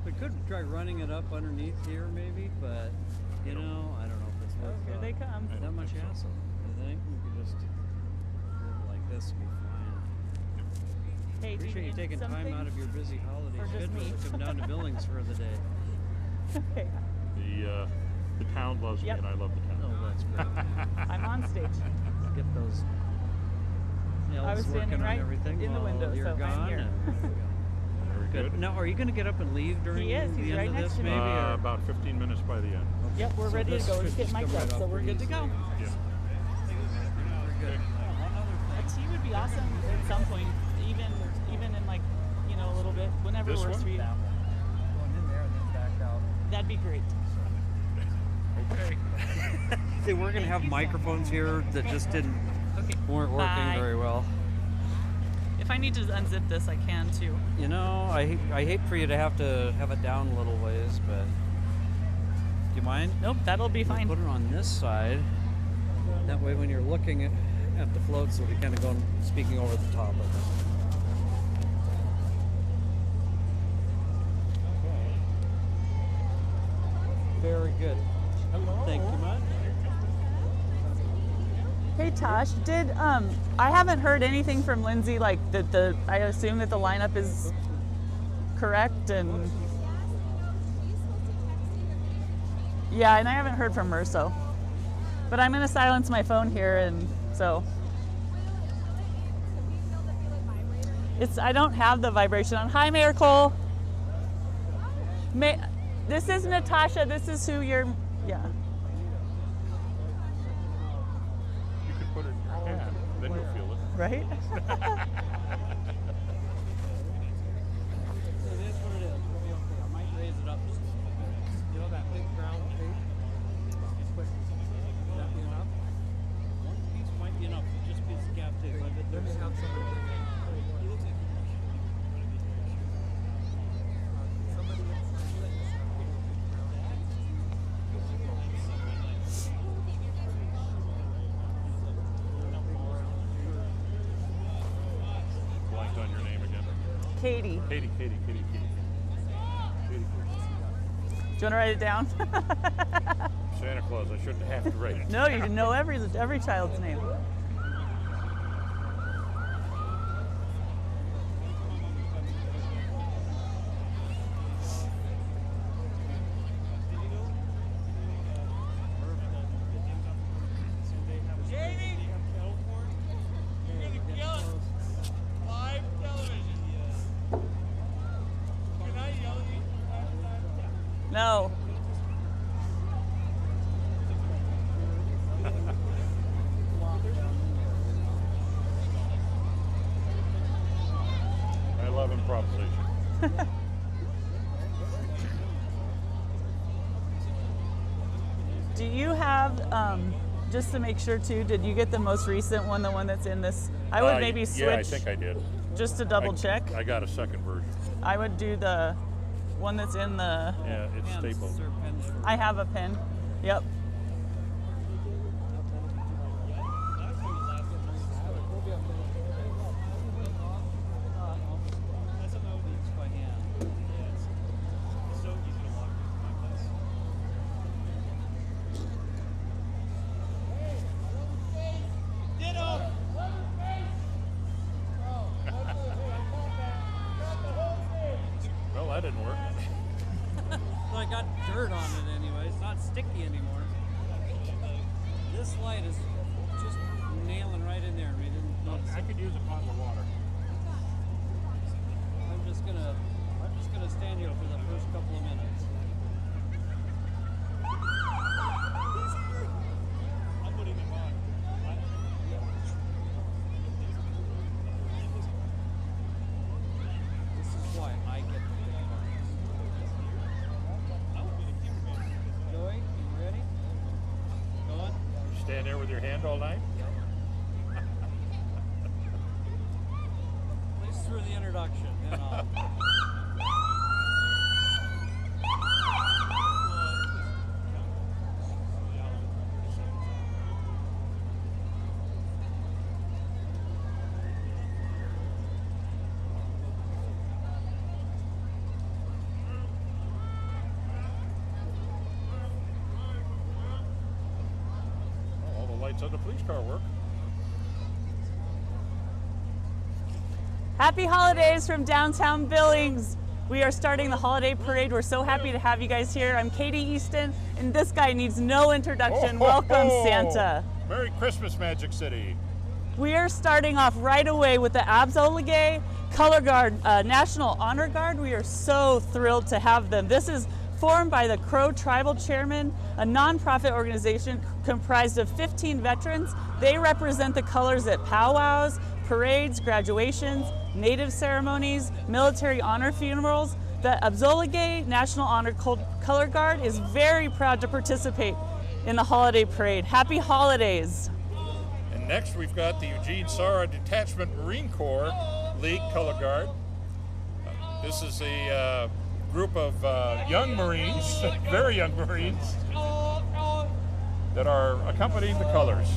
We could try running it up underneath here, maybe, but you know, I don't know if it's worth Here they come. that much hassle. I think we could just do it like this and be fine. Hey, do Appreciate you need taking time something? out of your busy holiday Or just schedule me? to come down to Billings for the day. Okay, The town loves Yep. me, and I love the town. Oh, that's great. I'm on stage. Get those I was elves standing working right on everything in the while window, you're so I'm gone. here. Very good. Now, are you going to get up and leave during He is. the He's end right of next this, to me. maybe? or- About 15 minutes by the end. Yep, we're So ready to this go. should Just get just mic'd come up, right so off we're pretty good to go. easily. Yeah. Very good. One other A thing. tea would be awesome at some point, even in like, a little bit, whenever This works one? for you. Going in there and then back out. That'd be great. Okay. See, we're going to have microphones here that just Okay. weren't working Bye. very well. If I need to unzip this, I can too. You know, I hate for you to have it down a little ways, but do you mind? Nope, that'll be We'll fine. put it on this side. That way, when you're looking at the floats, it'll be kind of going speaking over the top of it. Very good. Hello. Thank you much. Hey Tosh, did I haven't heard anything from Lindsay like that I assume that the lineup is correct and yeah, and I haven't heard from her so. But I'm gonna silence my phone here and so I don't have the vibration on. Hi Mayor Cole. This is Natasha, this is who you're yeah. You could put it in your hand, then you'll feel it. Right? So that's what it is. We'll be okay. I might raise it up just a little bit. You know that big ground shape? Just quick. Would that be enough? One piece might be enough. Just piece of gaff tape. I bet there's some. Blanked on your name again. Katie. Katie. Katie. Do you want to write it down? Santa Claus, I shouldn't have to write it. No, you know every child's name. No. I love improvisation. Do you have, just to make sure too, did you get the most recent one, the one that's in this? I would maybe switch Yeah, I think I did. just to double check. I got a second version. I would do the one that's in the, Yeah, it's stapled. I have a pen. Yep. Well, that didn't work. Well, I got dirt on it anyway. It's not sticky anymore. This light is just nailing right in there. We didn't notice I it. could use a pot of water. I'm just gonna stand here for the first couple of minutes. I'm putting it on. This is why I get the big parts. Joey, you ready? Going? You stand there with your hand all night? At least through the introduction. Then I'll lights on the police car work. Happy holidays from downtown Billings. We are starting the holiday parade. We're so happy to have you guys here. I'm Katie Easton, and this guy needs no introduction. Welcome, Santa. Merry Christmas, Magic City. We are starting off right away with the Abs-Olegay Color Guard National Honor Guard. We are so thrilled to have them. This is formed by the Crow Tribal Chairman, a nonprofit organization comprised of 15 veterans. They represent the colors at powwows, parades, graduations, Native ceremonies, military honor funerals. The Abs-Olegay National Honor Color Guard is very proud to participate in the holiday parade. Happy holidays. And next we've got the Eugene Sara Detachment Marine Corps League Color Guard. This is a group of young Marines, very young Marines, that are accompanying the colors.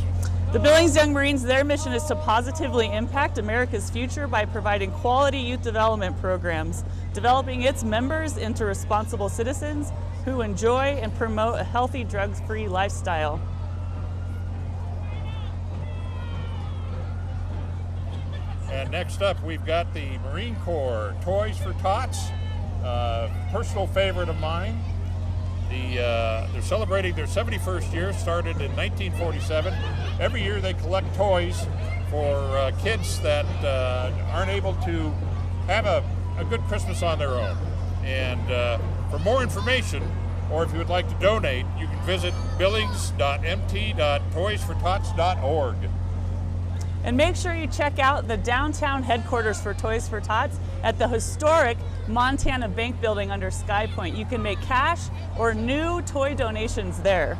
The Billings Young Marines, their mission is to positively impact America's future by providing quality youth development programs, developing its members into responsible citizens who enjoy and promote a healthy, drug-free lifestyle. And next up, we've got the Marine Corps Toys for Tots, personal favorite of mine. They're celebrating their 71st year, started in 1947. Every year they collect toys for kids that aren't able to have a good Christmas on their own. And for more information, or if you would like to donate, you can visit billings.mt.toysfortots.org. And make sure you check out the downtown headquarters for Toys for Tots at the historic Montana Bank Building under Sky Point. You can make cash or new toy donations there.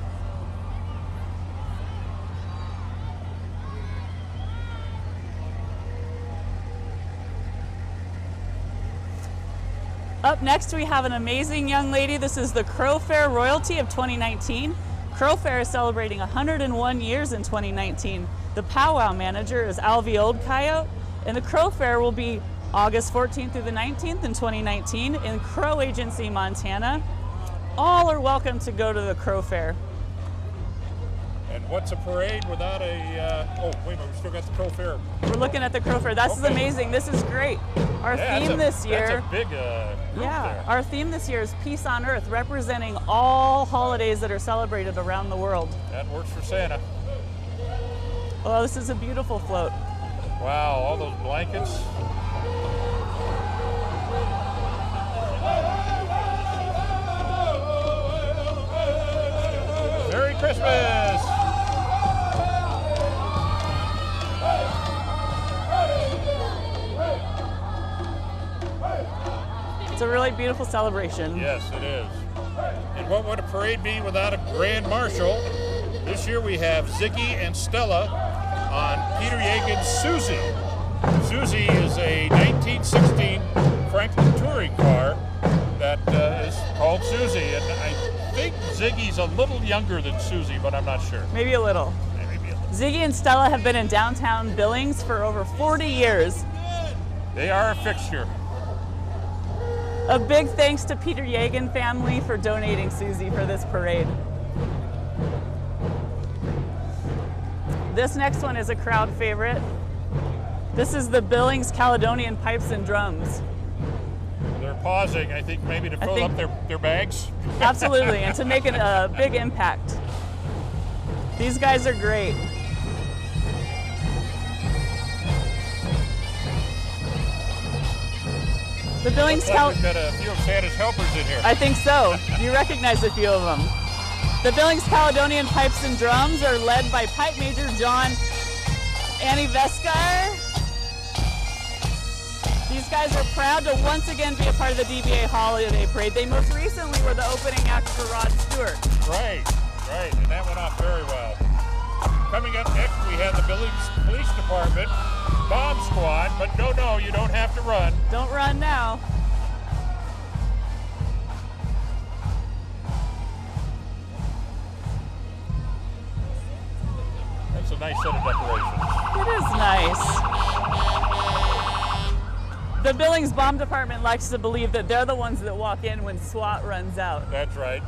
Up next, we have an amazing young lady. This is the Crow Fair Royalty of 2019. Crow Fair is celebrating 101 years in 2019. The powwow manager is Alvy Old Coyote, and the Crow Fair will be August 14th through the 19th in 2019 in Crow Agency, Montana. All are welcome to go to the Crow Fair. And what's a parade without a, oh, wait a minute, we still got the Crow Fair. We're looking at the Crow Fair. This is amazing. This is great. Our theme this year. That's a big group there. Our theme this year is Peace on Earth, representing all holidays that are celebrated around the world. That works for Santa. Oh, this is a beautiful float. Wow, all those blankets. Merry Christmas! It's a really beautiful celebration. Yes, it is. And what would a parade be without a Grand Marshal? This year we have Ziggy and Stella on Peter Yeagin's Susie. Susie is a 1916 Franklin touring car that is called Susie. And I think Ziggy's a little younger than Susie, but I'm not sure. Maybe a little. Maybe a little. Ziggy and Stella have been in downtown Billings for over 40 years. They are a fixture. A big thanks to Peter Yeagin family for donating Susie for this parade. This next one is a crowd favorite. This is the Billings Caledonian Pipes and Drums. They're pausing, I think, maybe to fill up their bags. Absolutely, and to make a big impact. These guys are great. The Billings We've got a few of Santa's helpers in here. I think so. You recognize a few of them. The Billings Caledonian Pipes and Drums are led by Pipe Major John Aniveskar. These guys are proud to once again be a part of the DBA Holiday Parade. They most recently were the opening act for Rod Stewart. Right, and that went off very well. Coming up next, we have the Billings Police Department Bomb Squad, but no, you don't have to run. Don't run now. That's a nice set of decorations. It is nice. The Billings Bomb Department likes to believe that they're the ones that walk in when SWAT runs out. That's right.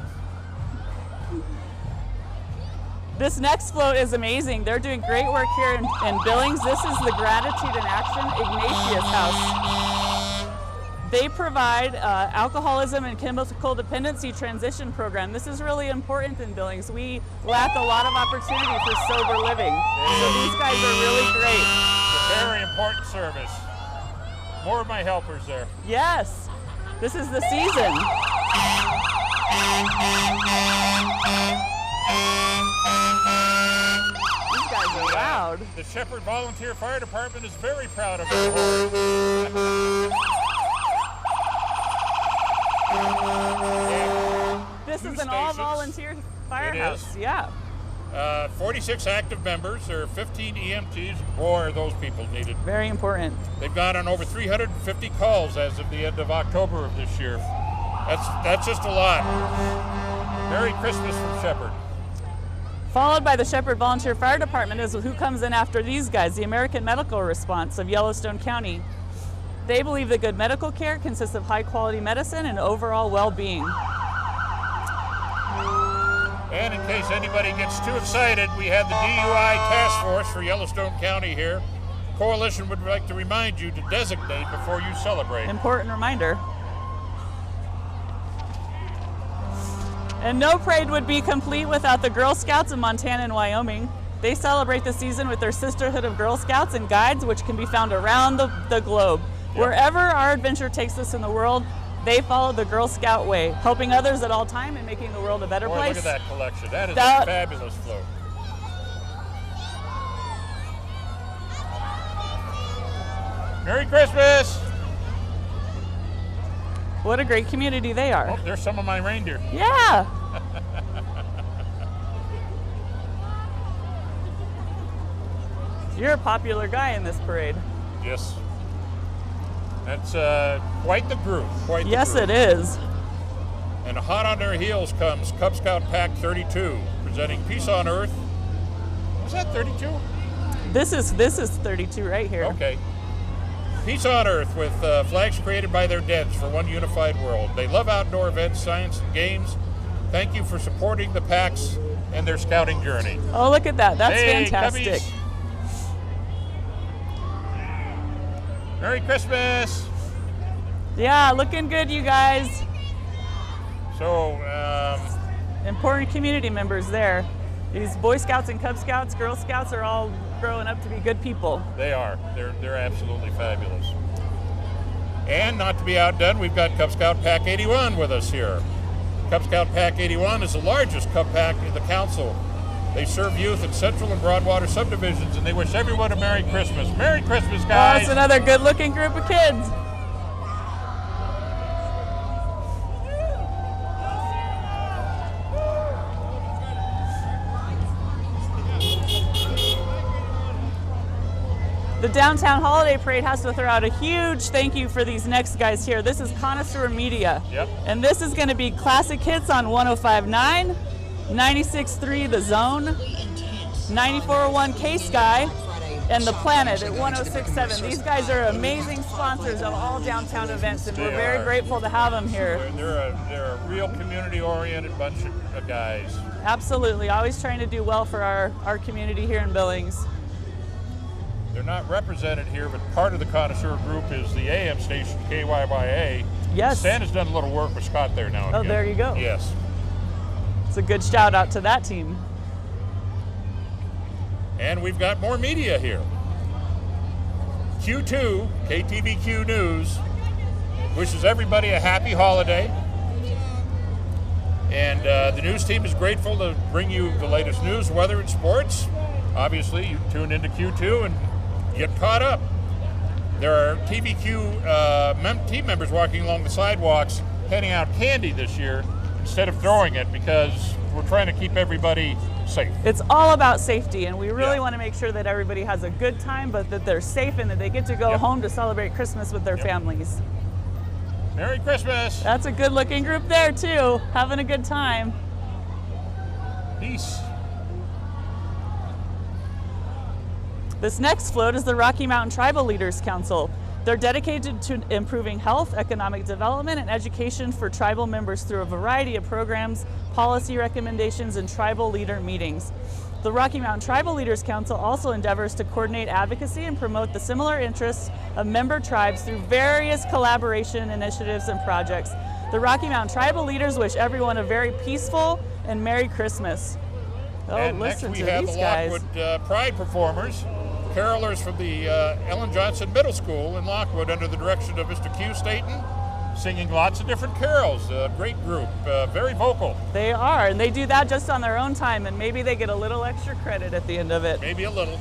This next float is amazing. They're doing great work here in Billings. This is the Gratitude in Action Ignatius House. They provide alcoholism and chemical dependency transition program. This is really important in Billings. We lack a lot of opportunity for sober living. So these guys are really great. It's a very important service. More of my helpers there. Yes, this is the season. These guys are loud. The Shepherd Volunteer Fire Department is very proud of their horn. This Two is an stations. all-volunteer firehouse. is. Yeah. 46 active members. There are 15 EMTs. Boy, are those people needed. Very important. They've gone on over 350 calls as of the end of October of this year. That's just a lot. Merry Christmas from Shepherd. Followed by the Shepherd Volunteer Fire Department is who comes in after these guys, the American Medical Response of Yellowstone County. They believe that good medical care consists of high-quality medicine and overall well-being. And in case anybody gets too excited, we had the DUI task force for Yellowstone County here. Coalition would like to remind you to designate before you celebrate. Important reminder. And no parade would be complete without the Girl Scouts of Montana and Wyoming. They celebrate the season with their Sisterhood of Girl Scouts and Guides, which can be found around the globe. Yep. Wherever our adventure takes us in the world, they follow the Girl Scout way, helping others at all time and making the world a better place. Look at that collection. That is a fabulous float. Merry Christmas! What a great community they are. Oh, there's some of my reindeer. Yeah. You're a popular guy in this parade. Yes. That's quite the group. Yes, it is. And hot on their heels comes Cub Scout Pack 32, presenting Peace on Earth. Was that 32? This is 32 right here. Okay. Peace on Earth with flags created by their dads for one unified world. They love outdoor events, science, and games. Thank you for supporting the packs and their scouting journey. Oh, look at that. That's hey, fantastic. Cubbies. Merry Christmas! Yeah, looking good, you guys. So, important community members there. These Boy Scouts and Cub Scouts, Girl Scouts are all growing up to be good people. They are. They're absolutely fabulous. And not to be outdone, we've got Cub Scout Pack 81 with us here. Cub Scout Pack 81 is the largest Cub Pack in the council. They serve youth in Central and Broadwater subdivisions, and they wish everyone a Merry Christmas. Merry Christmas, guys! Oh, it's another good-looking group of kids. The Downtown Holiday Parade has to throw out a huge thank you for these next guys here. This is Connoisseur Media. Yep. And this is going to be classic hits on 105.9, 96.3 The Zone, 94.1 K-Sky, and The Planet at 106.7. These guys are amazing sponsors of all downtown events, and we're very grateful to have them here. They're a real community-oriented bunch of guys. Absolutely. Always trying to do well for our community here in Billings. They're not represented here, but part of the Connoisseur group is the AM station, KYYA. Yes. Stan has done a little work with Scott there now and Oh, again. there you go. Yes. It's a good shout out to that team. And we've got more media here. Q2, KTVQ News, wishes everybody a happy holiday. And the news team is grateful to bring you the latest news, weather, and sports. Obviously, you tune into Q2 and get caught up. There are TVQ team members walking along the sidewalks handing out candy this year instead of throwing it because we're trying to keep everybody safe. It's all about safety, and we really want to make sure that everybody has a good time, but that they're safe and that they get to go home to celebrate Christmas with their families. Merry Christmas! That's a good-looking group there, too, having a good time. Peace. This next float is the Rocky Mountain Tribal Leaders Council. They're dedicated to improving health, economic development, and education for tribal members through a variety of programs, policy recommendations, and tribal leader meetings. The Rocky Mountain Tribal Leaders Council also endeavors to coordinate advocacy and promote the similar interests of member tribes through various collaboration initiatives and projects. The Rocky Mountain Tribal Leaders wish everyone a very peaceful and Merry Christmas. Oh, And listen next we to have these the guys. Lockwood Pride performers, carolers from the Ellen Johnson Middle School in Lockwood under the direction of Mr. Q. Staten, singing lots of different carols. A great group, very vocal. They are, and they do that just on their own time, and maybe they get a little extra credit at the end of it. Maybe a little.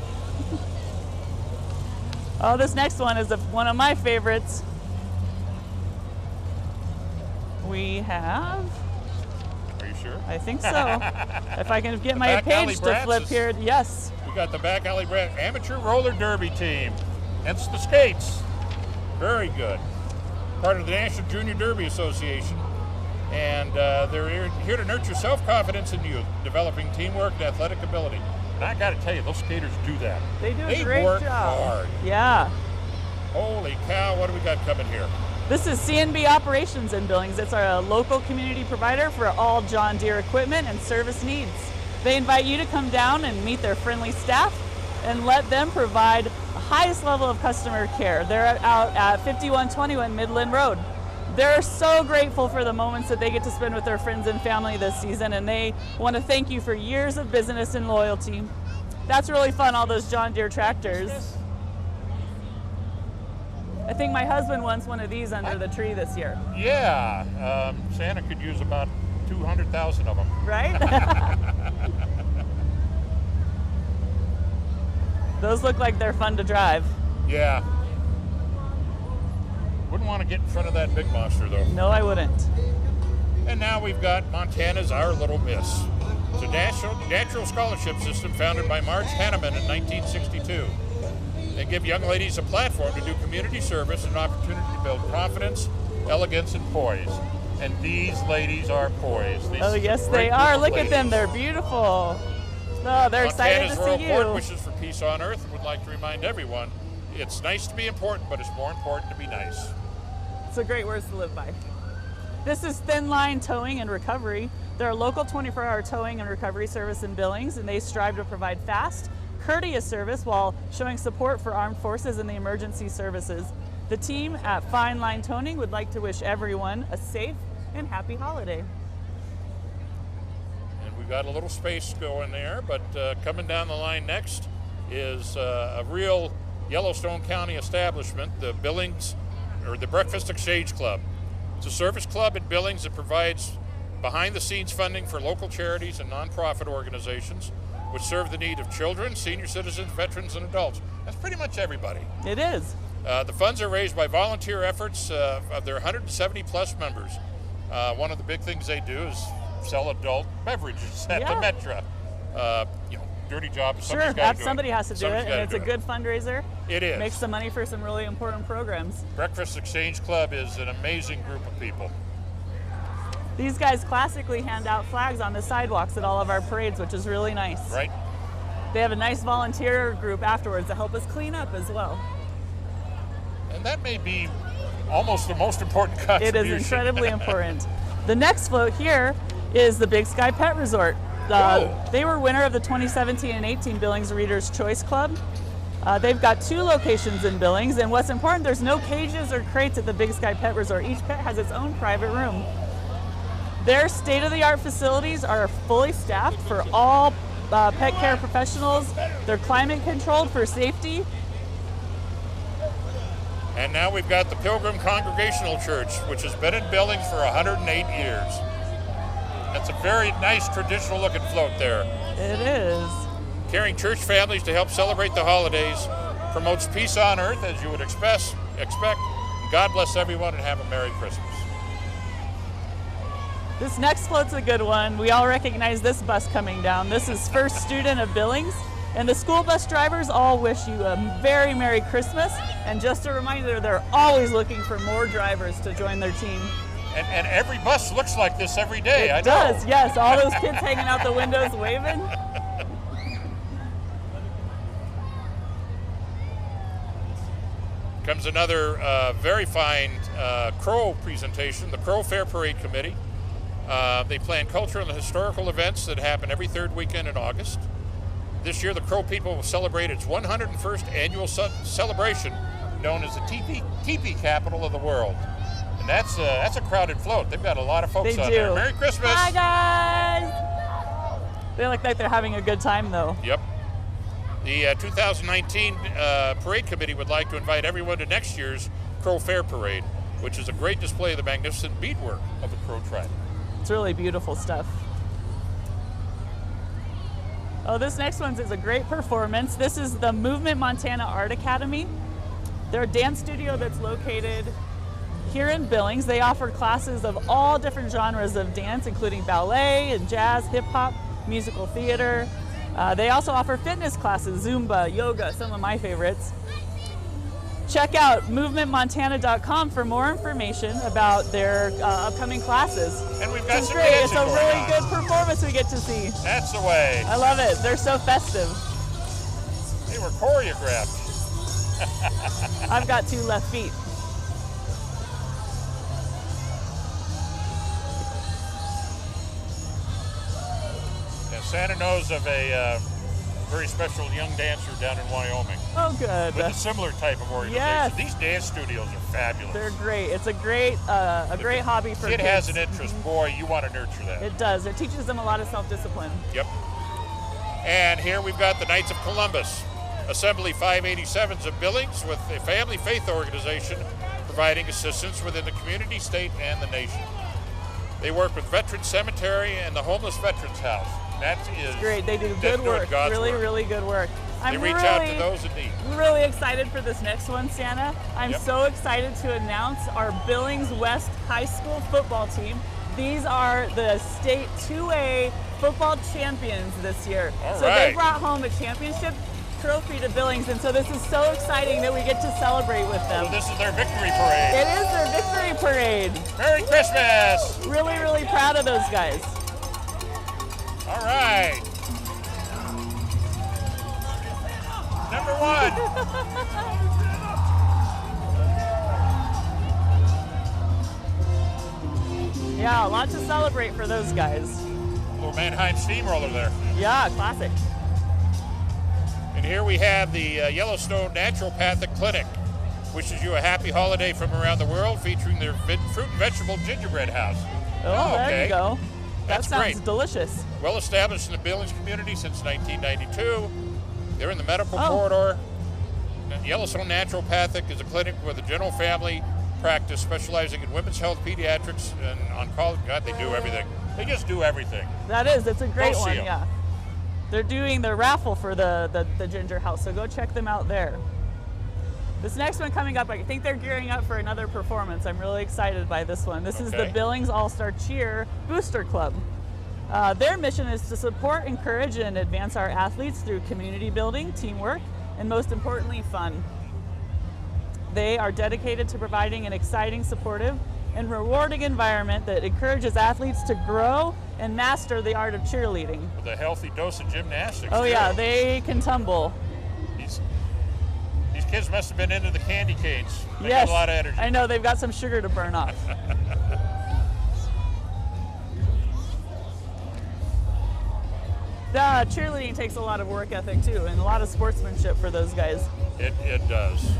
Oh, this next one is one of my favorites. We have, Are you sure? I think so. If I can get my Back Alley page to Brats flip is- here, yes. We got the Back Alley Amateur Roller Derby team, hence the skates. Very good. Part of the National Junior Derby Association. And they're here to nurture self-confidence in youth, developing teamwork and athletic ability. And I got to tell you, those skaters do that. They do a great work job. hard. Yeah. Holy cow, what do we got coming here? This is CNB Operations in Billings. It's our local community provider for all John Deere equipment and service needs. They invite you to come down and meet their friendly staff and let them provide the highest level of customer care. They're out at 5121 Midland Road. They're so grateful for the moments that they get to spend with their friends and family this season, and they want to thank you for years of business and loyalty. That's really fun, all those John Deere tractors. I think my husband wants one of these under the tree this year. Yeah, Santa could use about 200,000 of them. Right? Those look like they're fun to drive. Yeah. Wouldn't want to get in front of that big monster, though. No, I wouldn't. And now we've got Montana's Our Little Miss. It's a natural scholarship system founded by Marge Hanneman in 1962. They give young ladies a platform to do community service and an opportunity to build confidence, elegance, and poise. And these ladies are poised. These Oh, yes, great they group are. of Look at them. ladies. They're beautiful. Oh, they're excited Montana's to Royal see Court you. wishes for peace on earth and would like to remind everyone it's nice to be important, but it's more important to be nice. It's a great words to live by. This is Thin Line Towing and Recovery. They're a local 24-hour towing and recovery service in Billings, and they strive to provide fast, courteous service while showing support for armed forces and the emergency services. The team at Fine Line Towing would like to wish everyone a safe and happy holiday. And we've got a little space going there, but coming down the line next is a real Yellowstone County establishment, the Billings, or the Breakfast Exchange Club. It's a service club in Billings that provides behind-the-scenes funding for local charities and nonprofit organizations which serve the need of children, senior citizens, veterans, and adults. That's pretty much everybody. It is. The funds are raised by volunteer efforts of their 170-plus members. One of the big things they do is sell adult beverages at the Yeah. Metra. Dirty job. Sure, somebody has to do it, and it's a good fundraiser. It is. Makes some money for some really important programs. Breakfast Exchange Club is an amazing group of people. These guys classically hand out flags on the sidewalks at all of our parades, which is really nice. Right? They have a nice volunteer group afterwards to help us clean up as well. And that may be almost the most important It contribution. is incredibly important. The next float here is the Big Sky Pet Resort. They were winner of the 2017 and 18 Billings Readers' Choice Club. They've got 2 locations in Billings, and what's important, there's no cages or crates at the Big Sky Pet Resort. Each pet has its own private room. Their state-of-the-art facilities are fully staffed for all pet care professionals. They're climate controlled for safety. And now we've got the Pilgrim Congregational Church, which has been in Billings for 108 years. That's a very nice traditional looking float there. It is. Carrying church families to help celebrate the holidays, promotes peace on earth, as you would expect. God bless everyone and have a Merry Christmas. This next float's a good one. We all recognize this bus coming down. This is First Student of Billings, and the school bus drivers all wish you a very Merry Christmas. And just a reminder, they're always looking for more drivers to join their team. And every bus looks like this every day. I It know. does, yes. All those kids hanging out the windows waving. Comes another very fine Crow presentation, the Crow Fair Parade Committee. They plan cultural and historical events that happen every third weekend in August. This year, the Crow People will celebrate its 101st annual celebration, known as the teepee capital of the world. And that's a crowded float. They've got a lot of folks They out do. there. Merry Christmas! Hi, guys! They look like they're having a good time, though. Yep. The 2019 Parade Committee would like to invite everyone to next year's Crow Fair Parade, which is a great display of the magnificent beadwork of the Crow tribe. It's really beautiful stuff. Oh, this next one is a great performance. This is the Movement Montana Art Academy. They're a dance studio that's located here in Billings. They offer classes of all different genres of dance, including ballet and jazz, hip hop, musical theater. They also offer fitness classes, Zumba, yoga, some of my favorites. Check out movementmontana.com for more information about their upcoming classes. And we've got It's some great. It's dancing a going really on. good performance we get to see. That's the way. I love it. They're so festive. They were choreographed. I've got 2 left feet. Yeah, Santa knows of a very special young dancer down in Wyoming Oh, good. with a similar type of organization. Yes. These dance studios are fabulous. They're great. It's a great hobby for Kid kids. has an interest, boy, you want to nurture that. It does. It teaches them a lot of self-discipline. Yep. And here we've got the Knights of Columbus, Assembly 587s of Billings, with a family faith organization providing assistance within the community, state, and the nation. They work with Veterans Cemetery and the Homeless Veterans House. That is Great. They do that's good doing work. God's Really, work. really good work. They I'm reach really, out to those in need. really excited for this next one, Santa. I'm Yep. so excited to announce our Billings West High School football team. These are the state 2A football champions this year. All so they right. brought home a championship trophy to Billings, and so this is so exciting that we get to celebrate with them. So this is their victory parade. It is their victory parade. Merry Christmas! Really, really proud of those guys. All right. Number 1. Yeah, a lot to celebrate for those guys. Little Mannheim Steamroller there. Yeah, classic. And here we have the Yellowstone Naturopathic Clinic. Wishes you a happy holiday from around the world, featuring their fruit and vegetable gingerbread house. Oh, there okay. you go. That That's sounds great. delicious. Well established in the Billings community since 1992. They're in the medical Oh. corridor. Yellowstone Naturopathic is a clinic with a general family practice specializing in women's health, pediatrics, and oncology. God, they do everything. They just do everything. That is. It's a great Go see one. 'em. Yeah. They're doing their raffle for the Ginger House, so go check them out there. This next one coming up, I think they're gearing up for another performance. I'm really excited by this one. This is the Okay. Billings All-Star Cheer Booster Club. Their mission is to support, encourage, and advance our athletes through community building, teamwork, and most importantly, fun. They are dedicated to providing an exciting, supportive, and rewarding environment that encourages athletes to grow and master the art of cheerleading. With a healthy dose of gymnastics. Oh too. yeah, they can tumble. These kids must have been into the candy canes. They Yes, got a lot of energy. I know, they've got some sugar to burn off. Cheerleading takes a lot of work ethic too, and a lot of sportsmanship for those guys. It does.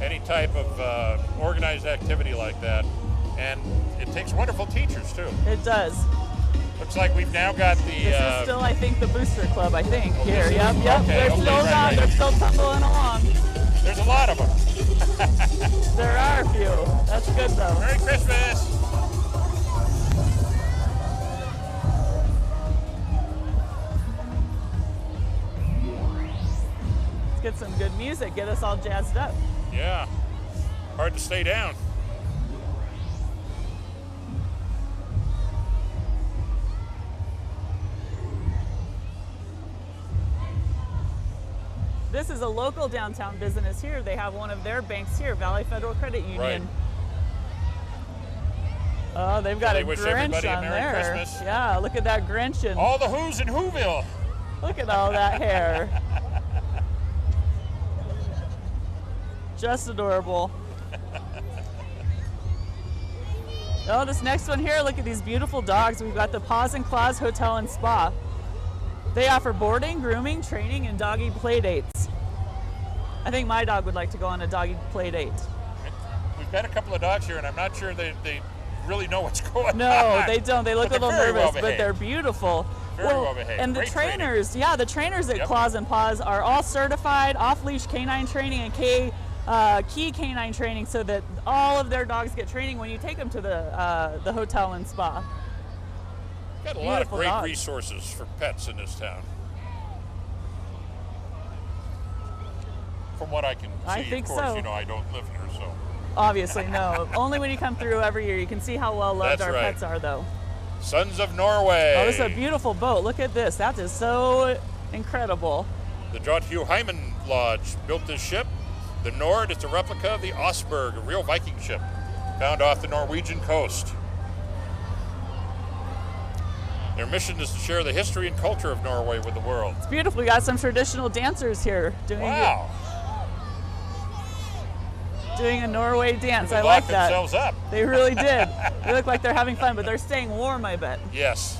Any type of organized activity like that. And it takes wonderful teachers too. It does. Looks like we've now got the This is still, I think, the booster club, I think. Oh, Here, this is- yep. okay, They're okay, still right. they're still tumbling along. there's a lot of them. There are a few. That's good though. Merry Christmas! Let's get some good music, get us all jazzed up. Yeah. Hard to stay down. This is a local downtown business here. They have one of their banks here, Valley Federal Credit Union. Right. Oh, they've got They a wish Grinch everybody a on Merry there. Christmas. Yeah, look at that Grinch and All the who's in Whoville. look at all that hair. Just adorable. Oh, this next one here, look at these beautiful dogs. We've got the Paws and Claws Hotel and Spa. They offer boarding, grooming, training, and doggy play dates. I think my dog would like to go on a doggy play date. We've got a couple of dogs here, and I'm not sure they really know what's going on. No, they don't. They look a But they're little very nervous, well but behaved. they're beautiful. Very well behaved. And the Great training. trainers, yeah, the trainers at Yep. Claws and Paws are all certified off-leash canine training and key canine training, so that all of their dogs get training when you take them to the hotel and spa. Got a lot of Beautiful great dogs. resources for pets in this town. From what I can see, I think of course, so. you know, I don't live here, so. Obviously, no. Only when you come through every year you can see how well loved That's our right. pets are, though. Sons of Norway. Oh, this is a beautiful boat. Look at this. That is so incredible. The Jothu Hyman Lodge built this ship. The Nord is a replica of the Osberg, a real Viking ship, found off the Norwegian coast. Their mission is to share the history and culture of Norway with the world. It's beautiful. We got some traditional dancers here doing Wow. a Norway dance. They I like locked that. themselves up. They really did. They look like they're having fun, but they're staying warm, I bet. Yes.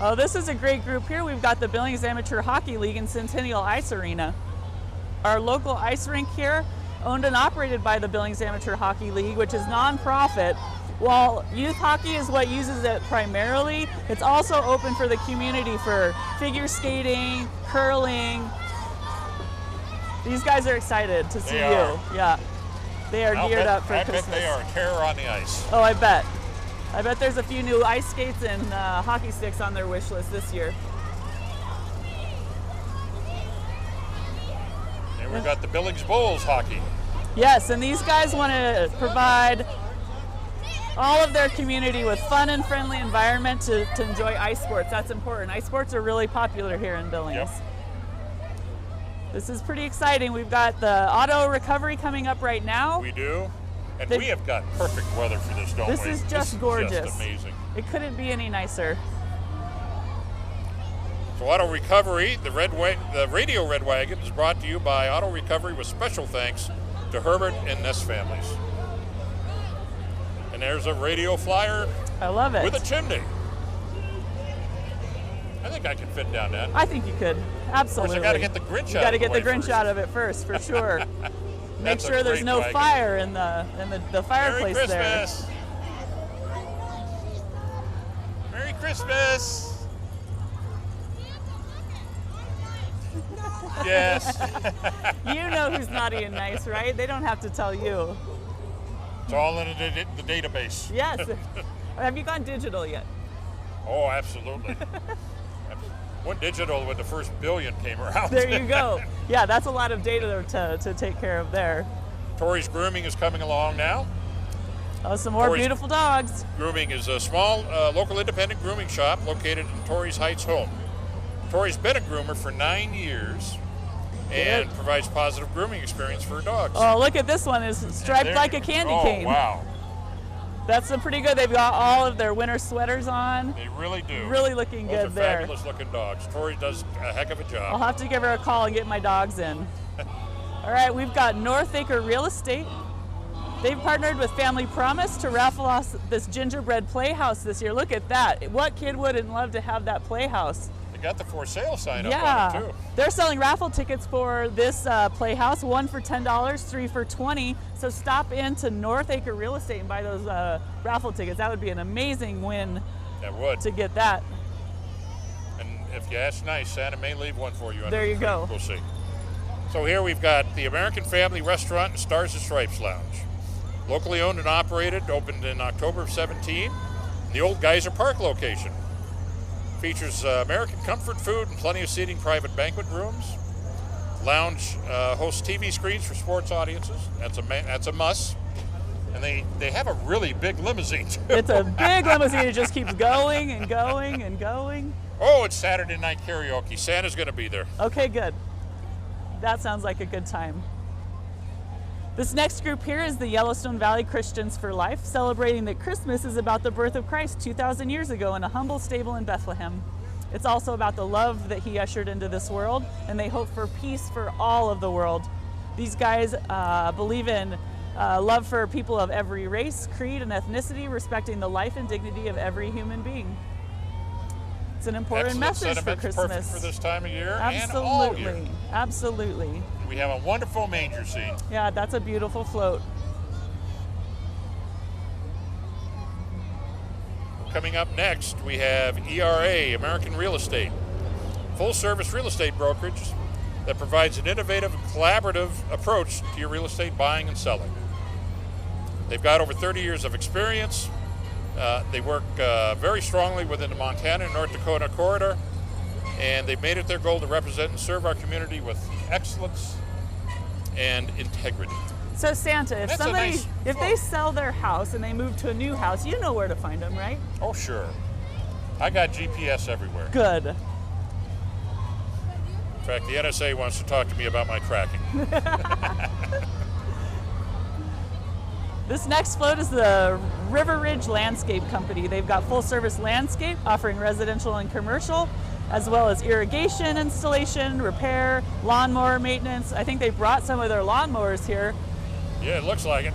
Oh, this is a great group here. We've got the Billings Amateur Hockey League and Centennial Ice Arena. Our local ice rink here, owned and operated by the Billings Amateur Hockey League, which is nonprofit. While youth hockey is what uses it primarily, it's also open for the community for figure skating, curling. These guys are excited to see They you. are. Yeah. They are I'll geared bet- up for I Christmas. bet they are a terror on the ice. Oh, I bet. I bet there's a few new ice skates and hockey sticks on their wish list this year. And we've got the Billings Bulls hockey. Yes, and these guys want to provide all of their community with fun and friendly environment to enjoy ice sports. That's important. Ice sports are really popular here in Billings. Yep. This is pretty exciting. We've got the auto recovery coming up right now. We do. And They- we have got perfect weather for this, don't This we? is just gorgeous. Just amazing. It couldn't be any nicer. So Auto Recovery, the Radio Red Wagon is brought to you by Auto Recovery with special thanks to Herbert and Ness families. And there's a radio flyer I love it. with a chimney. I think I can fit down that. I think you could. Absolutely. gotta get the Grinch You out gotta of the get the way Grinch first. out of it first, for sure. Make That's a sure there's great no wagon. fire in the Merry fireplace there. Christmas! Merry Christmas! Yes. You know who's naughty and nice, right? They don't have to tell you. It's all in the database. Yes. Have you gone digital yet? Oh, absolutely. Went digital when the first billion came around. There you go. Yeah, that's a lot of data to take care of there. Tori's Grooming is coming along now. Oh, some more Tori's- beautiful dogs. Grooming is a small local independent grooming shop located in Torrey's Heights home. Tori's been a groomer for 9 years and Good. provides positive grooming experience for her dogs. Oh, look at this one. It's striped There like you- a candy oh, cane. Wow. That's pretty good. They've got all of their winter sweaters on. They really do. Really looking Those good are there. fabulous looking dogs. Tori does a heck of a I'll job. have to give her a call and get my dogs in. All right, we've got North Acre Real Estate. They've partnered with Family Promise to raffle off this gingerbread playhouse this year. Look at that. What kid wouldn't love to have that playhouse? They got the for sale sign up Yeah, on it too. they're selling raffle tickets for this playhouse, one for $10, three for $20. So stop into North Acre Real Estate and buy those raffle tickets. That would be an amazing win That would. to get that. And if you ask nice, Santa may leave one for you. under There the you tree. go. We'll see. So here we've got the American Family Restaurant and Stars and Stripes Lounge. Locally owned and operated, opened in October of 17. In the old Geyser Park location. Features American comfort food and plenty of seating, private banquet rooms. Lounge hosts TV screens for sports audiences. That's a must. And they have a really big limousine too. It's a big limousine. It just keeps going and going and going. Oh, it's Saturday night karaoke. Santa's going to be there. Okay, good. That sounds like a good time. This next group here is the Yellowstone Valley Christians for Life, celebrating that Christmas is about the birth of Christ 2,000 years ago in a humble stable in Bethlehem. It's also about the love that he ushered into this world, and they hope for peace for all of the world. These guys believe in love for people of every race, creed, and ethnicity, respecting the life and dignity of every human being. It's an important Excellent message for sentiments, Christmas. perfect for this time of year and all year. Absolutely, absolutely. We have a wonderful manger scene. Yeah, that's a beautiful float. Coming up next, we have ERA, American Real Estate, full-service real estate brokerage that provides an innovative and collaborative approach to your real estate buying and selling. They've got over 30 years of experience. They work very strongly within the Montana and North Dakota corridor, and they've made it their goal to represent and serve our community with excellence and integrity. So Santa, if That's a somebody, nice if they sell their house and they move to a new house, you know where to find them, right? Oh, sure. I got GPS everywhere. Good. In fact, the NSA wants to talk to me about my tracking. This next float is the River Ridge Landscape Company. They've got full service landscape offering residential and commercial, as well as irrigation installation, repair, lawnmower maintenance. I think they brought some of their lawnmowers here. Yeah, it looks like it.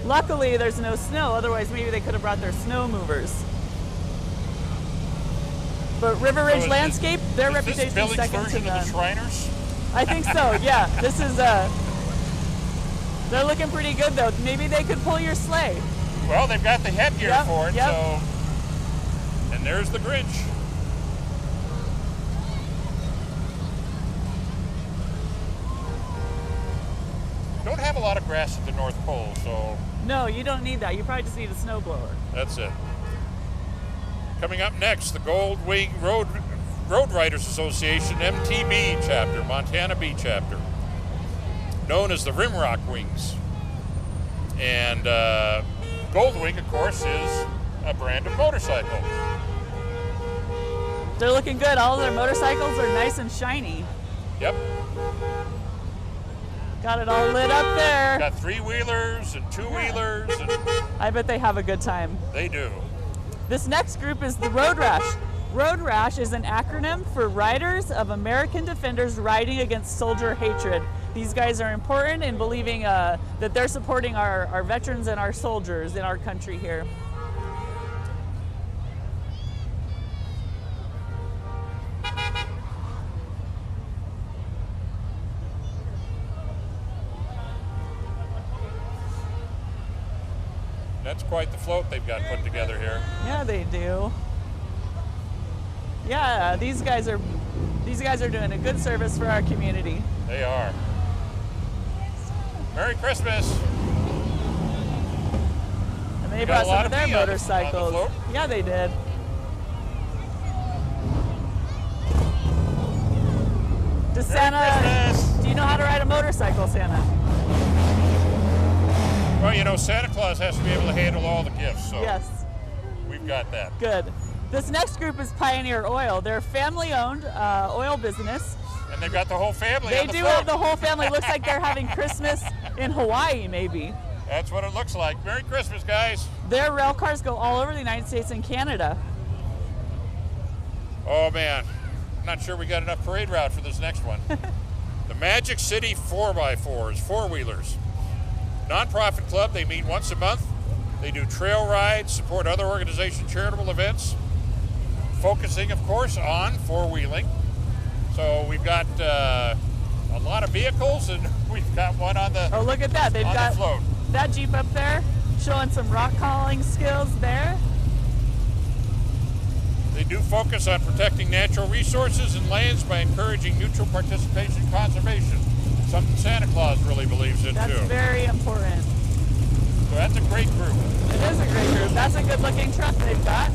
Luckily, there's no snow. Otherwise, maybe they could have brought their snow movers. But River Ridge So is Landscape, their Is reputation this is Billings second to version of none. the Shriners? I think so, yeah. This is, they're looking pretty good though. Maybe they could pull your sleigh. Well, they've got the headgear Yep, for it, yep. so. And there's the Grinch. Don't have a lot of grass at the North Pole, so No, you don't need that. You probably just need a snowblower. that's it. Coming up next, the Gold Wing Road Riders Association MTB chapter, Montana B chapter, known as the Rimrock Wings. And Gold Wing, of course, is a brand of motorcycle. They're looking good. All of their motorcycles are nice and shiny. Yep. Got it all lit up there. Got three-wheelers and two-wheelers, and I bet they have a good time. they do. This next group is the Road Rash. Road Rash is an acronym for Riders of American Defenders Riding Against Soldier Hatred. These guys are important in believing that they're supporting our veterans and our soldiers in our country here. That's quite the float they've got put together here. Yeah, they do. Yeah, these guys are doing a good service for our community. They are. Merry Christmas. And they Got brought a some lot of of their me on the motorcycles. float. Yeah, they did. Does Merry Santa, Christmas. do you know how to ride a motorcycle, Santa? Well, you know, Santa Claus has to be able to handle all the gifts, so Yes, we've got that. good. This next group is Pioneer Oil. They're a family-owned oil business. And they've got the whole family They on the do float. have the whole family. Looks like they're having Christmas in Hawaii, maybe. That's what it looks like. Merry Christmas, guys. Their rail cars go all over the United States and Canada. Oh, man. Not sure we got enough parade route for this next one. The Magic City 4x4s, four-wheelers. Nonprofit club. They meet once a month. They do trail rides, support other organization charitable events, focusing, of course, on four-wheeling. So we've got a lot of vehicles, and we've got one on the Oh, look at that. They've on got the float. that Jeep up there showing some rock calling skills there. They do focus on protecting natural resources and lands by encouraging mutual participation and conservation. Something Santa Claus really believes in That's too. very important. So that's a great group. It is a great group. That's a good looking truck they've got.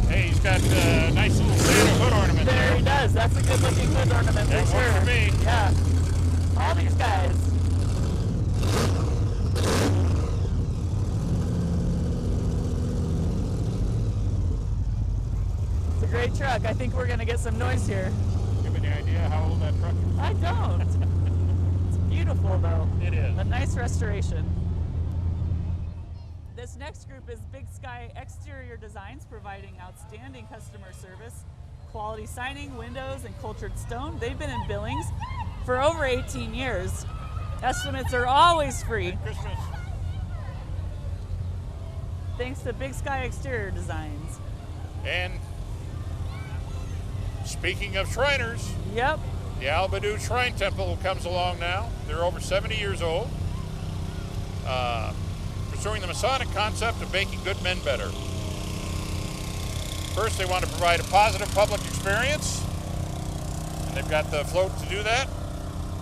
Hey, he's got a nice little Santa hood ornament There there. he does. That's a good looking hood ornament for That sure. works for me. Yeah. All these guys. It's a great truck. I think we're gonna get some noise here. Give me any idea how old that truck is? I don't. It's beautiful though. It is. A nice restoration. This next group is Big Sky Exterior Designs, providing outstanding customer service, quality siding, windows, and cultured stone. They've been in Billings for over 18 years. Estimates are always free, Christmas. thanks to Big Sky Exterior Designs. And speaking of Shriners, Yep. the Albadoo Shrine Temple comes along now. They're over 70 years old, pursuing the Masonic concept of making good men better. First, they want to provide a positive public experience, and they've got the float to do that.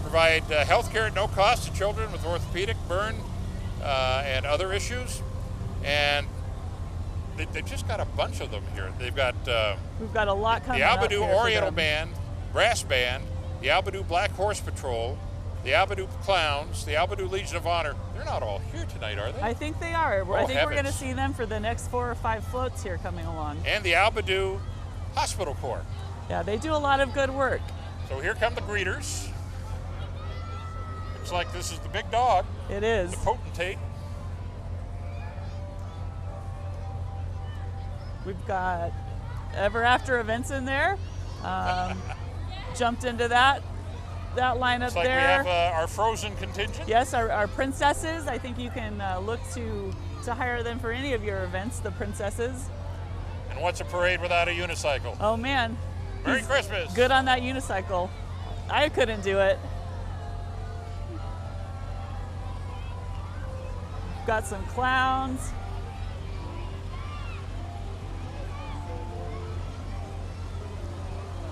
Provide health care at no cost to children with orthopedic, burn, and other issues. And they've just got a bunch of them here. They've got We've got a lot coming the up Albadoo here for Oriental them. Band, Brass Band, the Albadoo Black Horse Patrol, the Albadoo Clowns, the Albadoo Legion of Honor. They're not all here tonight, are they? I think they are. Oh, I think we're going to heavens. see them for the next 4 or 5 floats here coming along. And the Albadoo Hospital Corps. Yeah, they do a lot of good work. So here come the greeters. Looks like this is the big dog, It is. the potentate. We've got Ever After events in there. Jumped into that lineup Looks like there. we have our frozen contingent. Yes, our princesses. I think you can look to hire them for any of your events, the princesses. And what's a parade without a unicycle? Oh man, Merry he's Christmas. good on that unicycle. I couldn't do it. Got some clowns.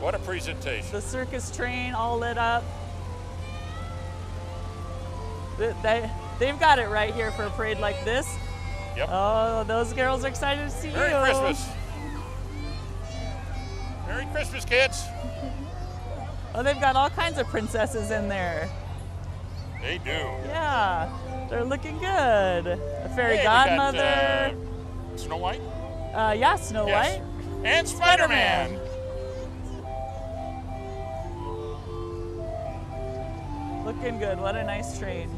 What a presentation. The circus train all lit up. They've got it right here for a parade like this. Yep. Oh, those girls are excited to see Merry you. Christmas. Merry Christmas, kids. Oh, they've got all kinds of princesses in there. They do. Yeah, they're looking good. A fairy Hey, we got, godmother. Snow White. Yeah, Snow Yes. White. And Spider-Man. Looking good. What a nice train.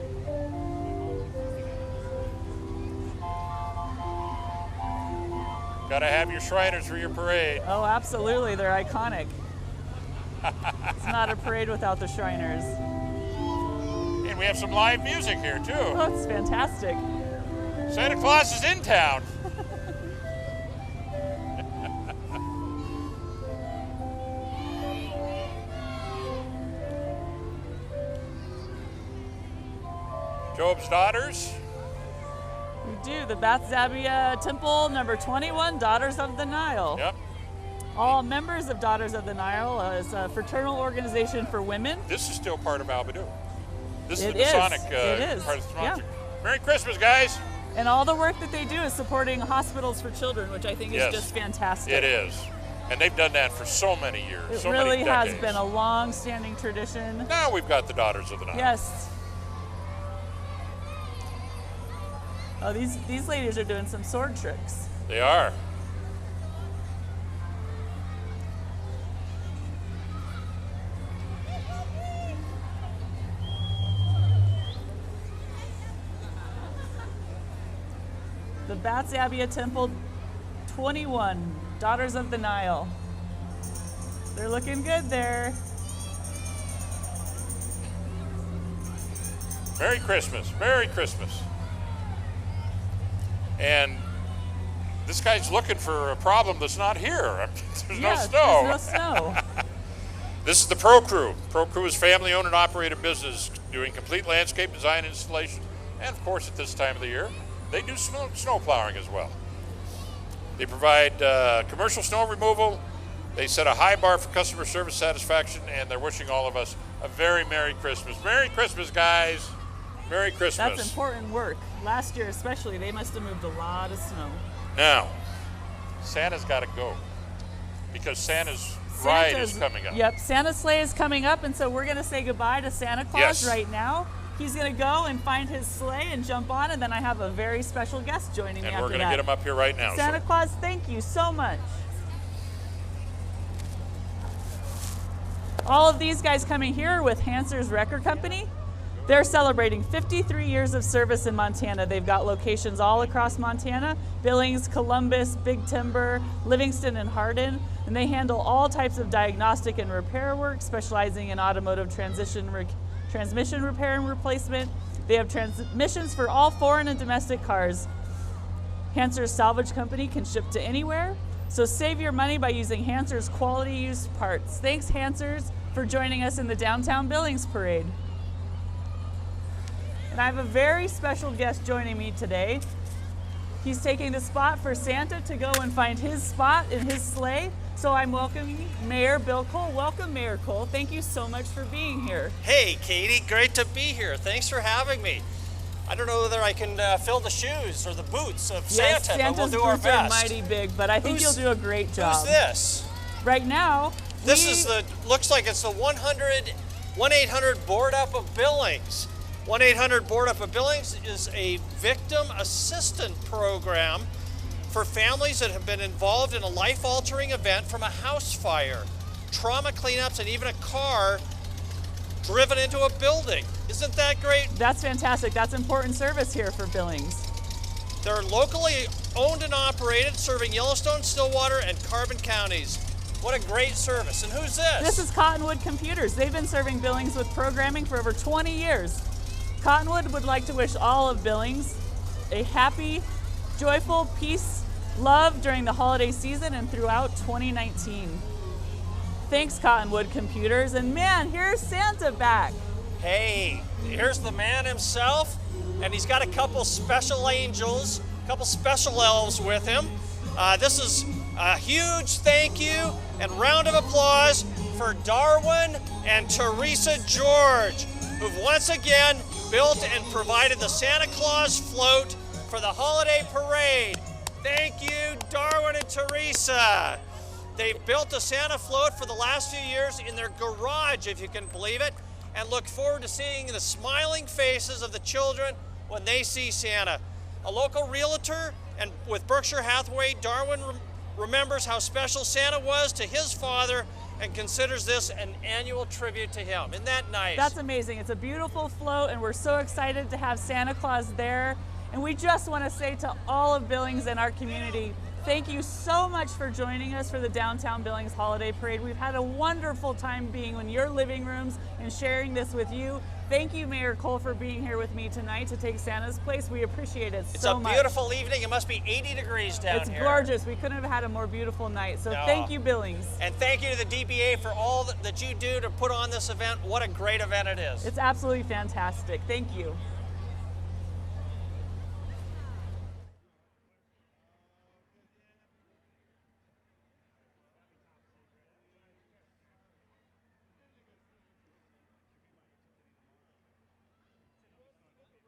Gotta have your Shriners for your parade. Oh, absolutely. They're iconic. It's not a parade without the Shriners. And we have some live music here, too. Oh, it's fantastic. Santa Claus is in town. Job's Daughters. We do. The Bath Zabia Temple, number 21, Daughters of the Nile. Yep. All members of Daughters of the Nile is a fraternal organization for women. This is still part of Albadoo. This is It the is. Masonic It is. part of the Masonic. Yeah. Merry Christmas, guys. And all the work that they do is supporting hospitals for children, which I think is Yes. just fantastic. It is. And they've done that for so many years, It so really many has decades. been a long-standing tradition. Now we've got the Daughters of the Nile. Yes. Oh, these ladies are doing some sword tricks. They are. The Bath Zabia Temple 21, Daughters of the Nile. They're looking good there. Merry Christmas. Merry Christmas. And this guy's looking for a problem that's not here. There's no Yes, snow. There's no snow. This is the Pro Crew. Pro Crew is family-owned and operated business doing complete landscape design and installation. And of course, at this time of the year, they do snow plowing as well. They provide commercial snow removal. They set a high bar for customer service satisfaction, and they're wishing all of us a very Merry Christmas. Merry Christmas, guys. Merry Christmas. That's important work. Last year especially, they must have moved a lot of snow. Now, Santa's got to go because Santa's ride is coming up. Yep, Santa's sleigh is coming up, and so we're going to say goodbye to Santa Claus Yes. right now. He's going to go and find his sleigh and jump on, and then I have a very special guest joining me And after we're going to that. get him up here right now. Santa so. Claus, thank you so much. All of these guys coming here with Hanser's Record Company. They're celebrating 53 years of service in Montana. They've got locations all across Montana: Billings, Columbus, Big Timber, Livingston, and Hardin. And they handle all types of diagnostic and repair work, specializing in automotive transmission repair and replacement. They have transmissions for all foreign and domestic cars. Hanser's Salvage Company can ship to anywhere, so save your money by using Hanser's quality used parts. Thanks, Hanser's, for joining us in the Downtown Billings Parade. And I have a very special guest joining me today. He's taking the spot for Santa to go and find his spot in his sleigh. So I'm welcoming Mayor Bill Cole. Welcome, Mayor Cole. Thank you so much for being here. Hey, Katie, great to be here. Thanks for having me. I don't know whether I can fill the shoes or the boots of Yes, Santa, but we'll Santa's do our boots are best. mighty big, but I think Who's- you'll do a great job. Who's this? Right now, This is looks like it's the 1-800 Board Up of Billings. 1-800 Board Up of Billings is a victim assistant program for families that have been involved in a life-altering event from a house fire, trauma cleanups, and even a car driven into a building. Isn't that great? That's fantastic. That's important service here for Billings. They're locally owned and operated, serving Yellowstone, Stillwater, and Carbon counties. What a great service. And who's this? This is Cottonwood Computers. They've been serving Billings with programming for over 20 years. Cottonwood would like to wish all of Billings a happy, joyful, peace, love during the holiday season and throughout 2019. Thanks, Cottonwood Computers. And man, here's Santa back. Hey, here's the man himself, and he's got a couple special angels, a couple special elves with him. This is a huge thank you and round of applause for Darwin and Teresa George, who've once again built and provided the Santa Claus float for the holiday parade. Thank you, Darwin and Teresa. They've built the Santa float for the last few years in their garage, if you can believe it, and look forward to seeing the smiling faces of the children when they see Santa. A local realtor and with Berkshire Hathaway, Darwin remembers how special Santa was to his father and considers this an annual tribute to him. Isn't that nice? That's amazing. It's a beautiful float, and we're so excited to have Santa Claus there. And we just want to say to all of Billings and our community, thank you so much for joining us for the Downtown Billings Holiday Parade. We've had a wonderful time being in your living rooms and sharing this with you. Thank you, Mayor Cole, for being here with me tonight to take Santa's place. We appreciate it so much. It's a beautiful evening. It must be 80 degrees down It's here. gorgeous. We couldn't have had a more beautiful night. So No. thank you, Billings. And thank you to the DBA for all that you do to put on this event. What a great event it is. It's absolutely fantastic. Thank you.